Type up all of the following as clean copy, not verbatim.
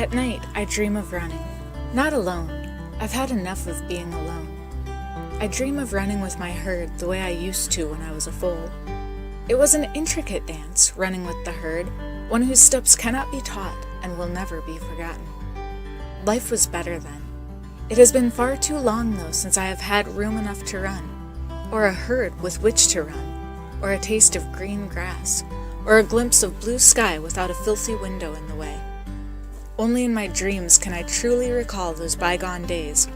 At night, I dream of running. Not alone. I've had enough of being alone. I dream of running with my herd the way I used to when I was a foal. It was an intricate dance, running with the herd, one whose steps cannot be taught and will never be forgotten. Life was better then. It has been far too long, though, since I have had room enough to run, or a herd with which to run, or a taste of green grass, or a glimpse of blue sky without a filthy window in the way. Only in my dreams can I truly recall those bygone days.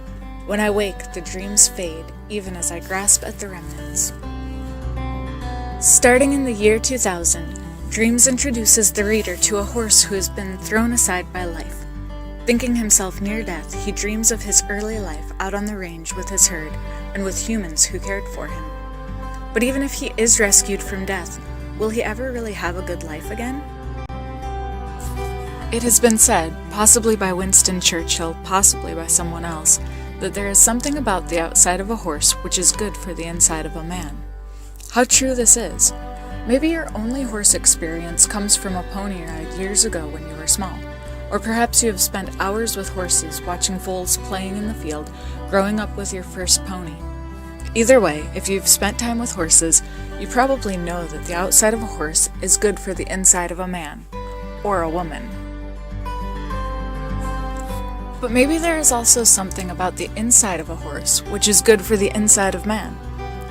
When I wake, the dreams fade, even as I grasp at the remnants. Starting in the year 2000, Dreams introduces the reader to a horse who has been thrown aside by life. Thinking himself near death, he dreams of his early life out on the range with his herd and with humans who cared for him. But even if he is rescued from death, will he ever really have a good life again? It has been said, possibly by Winston Churchill, possibly by someone else, that there is something about the outside of a horse which is good for the inside of a man. How true this is. Maybe your only horse experience comes from a pony ride years ago when you were small. Or perhaps you have spent hours with horses watching foals playing in the field, growing up with your first pony. Either way, if you've spent time with horses, you probably know that the outside of a horse is good for the inside of a man, or a woman. But maybe there is also something about the inside of a horse which is good for the inside of man.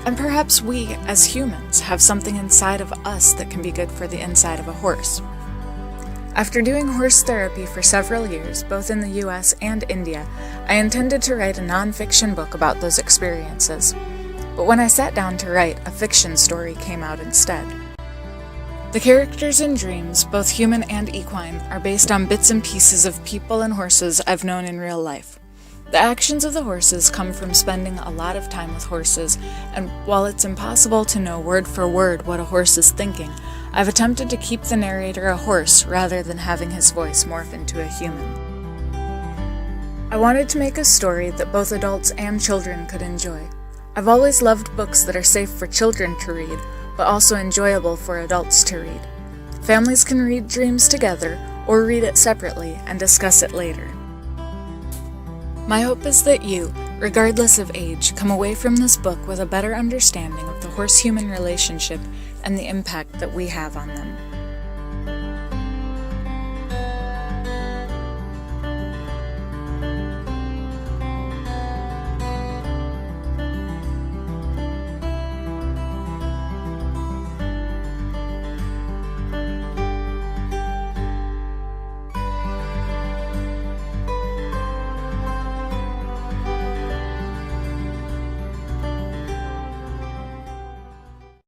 And perhaps we, as humans, have something inside of us that can be good for the inside of a horse. After doing horse therapy for several years, both in the US and India, I intended to write a non-fiction book about those experiences. But when I sat down to write, a fiction story came out instead. The characters in Dreams, both human and equine, are based on bits and pieces of people and horses I've known in real life. The actions of the horses come from spending a lot of time with horses, and while it's impossible to know word for word what a horse is thinking, I've attempted to keep the narrator a horse rather than having his voice morph into a human. I wanted to make a story that both adults and children could enjoy. I've always loved books that are safe for children to read, but also enjoyable for adults to read. Families can read Dreams together, or read it separately and discuss it later. My hope is that you, regardless of age, come away from this book with a better understanding of the horse-human relationship and the impact that we have on them.